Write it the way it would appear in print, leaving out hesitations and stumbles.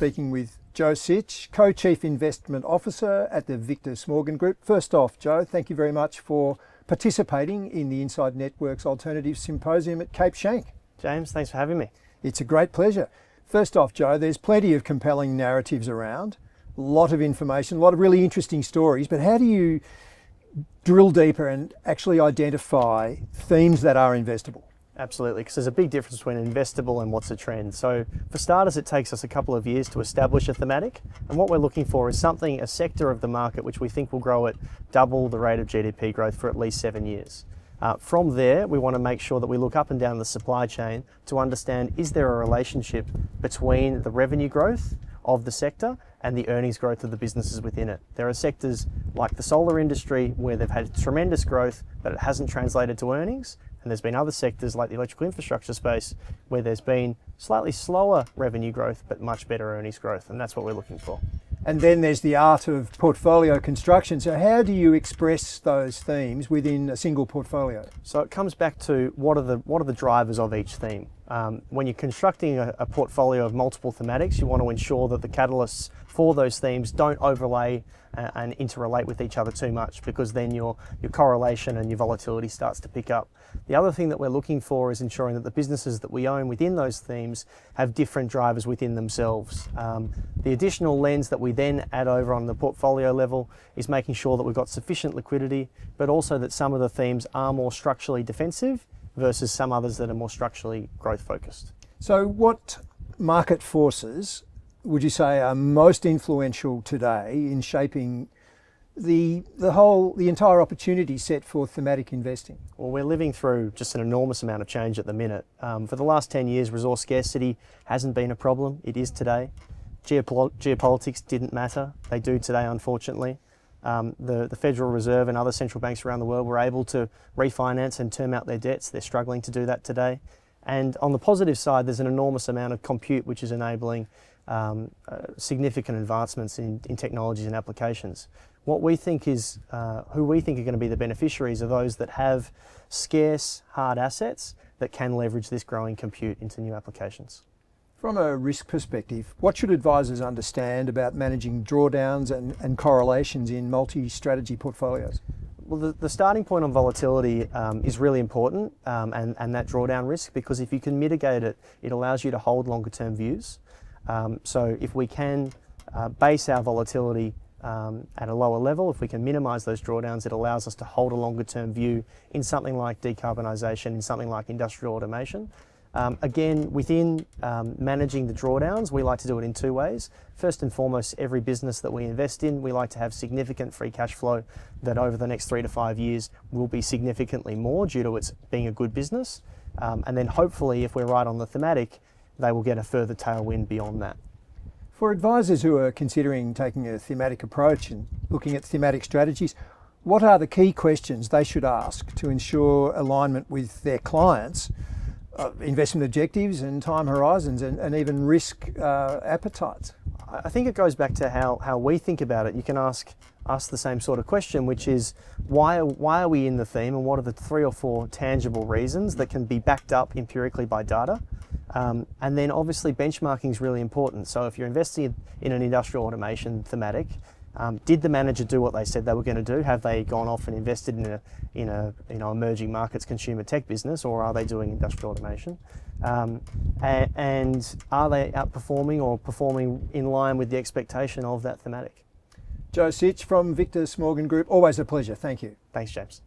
speaking with Joe Sitch, Co-Chief Investment Officer at the Victor Smorgon Group. First off, Joe, thank you very much for participating in the Inside Networks Alternative Symposium at Cape Schanck. James, thanks for having me. It's a great pleasure. First off, Joe, there's plenty of compelling narratives around, a lot of information, a lot of really interesting stories, but how do you drill deeper and actually identify themes that are investable? Absolutely, because there's a big difference between investable and what's a trend. So for starters, it takes us a couple of years to establish a thematic, and what we're looking for is something, a sector of the market which we think will grow at double the rate of GDP growth for at least 7 years. From there, we want to make sure that we look up and down the supply chain to understand, is there a relationship between the revenue growth of the sector and the earnings growth of the businesses within it. There are sectors like the solar industry where they've had tremendous growth, but it hasn't translated to earnings. And there's been other sectors like the electrical infrastructure space where there's been slightly slower revenue growth, but much better earnings growth. And that's what we're looking for. And then there's the art of portfolio construction. So how do you express those themes within a single portfolio? So it comes back to what are the drivers of each theme. When you're constructing a portfolio of multiple thematics, you want to ensure that the catalysts for those themes don't overlay and interrelate with each other too much, because then your correlation and your volatility starts to pick up. The other thing that we're looking for is ensuring that the businesses that we own within those themes have different drivers within themselves. The additional lens that we then add over on the portfolio level is making sure that we've got sufficient liquidity, but also that some of the themes are more structurally defensive versus some others that are more structurally growth focused. So what market forces would you say are most influential today in shaping the entire opportunity set for thematic investing? Well, we're living through just an enormous amount of change at the minute. For the last 10 years, resource scarcity hasn't been a problem. It is today. Geopolitics didn't matter. They do today, unfortunately. The Federal Reserve and other central banks around the world were able to refinance and term out their debts. They're struggling to do that today. And on the positive side, there's an enormous amount of compute which is enabling significant advancements in technologies and applications. What we think is, who we think are going to be the beneficiaries are those that have scarce hard assets that can leverage this growing compute into new applications. From a risk perspective, what should advisors understand about managing drawdowns and correlations in multi-strategy portfolios? Well, the starting point on volatility is really important, and that drawdown risk, because if you can mitigate it, it allows you to hold longer term views. So if we can base our volatility at a lower level, if we can minimise those drawdowns, it allows us to hold a longer term view in something like decarbonisation, in something like industrial automation. Again, within managing the drawdowns, we like to do it in two ways. First and foremost, every business that we invest in, we like to have significant free cash flow that over the next 3 to 5 years will be significantly more due to its being a good business. And then hopefully, if we're right on the thematic, they will get a further tailwind beyond that. For advisors who are considering taking a thematic approach and looking at thematic strategies, what are the key questions they should ask to ensure alignment with their clients' investment objectives and time horizons and even risk appetites? I think it goes back to how we think about it. You can ask us the same sort of question, which is why are we in the theme, and what are the 3 or 4 tangible reasons that can be backed up empirically by data? And then obviously benchmarking is really important. So if you're investing in an industrial automation thematic, did the manager do what they said they were going to do? Have they gone off and invested in a emerging markets consumer tech business, or are they doing industrial automation? And are they outperforming or performing in line with the expectation of that thematic? Joe Sitch from Victor Smorgon Group, always a pleasure. Thank you. Thanks, James.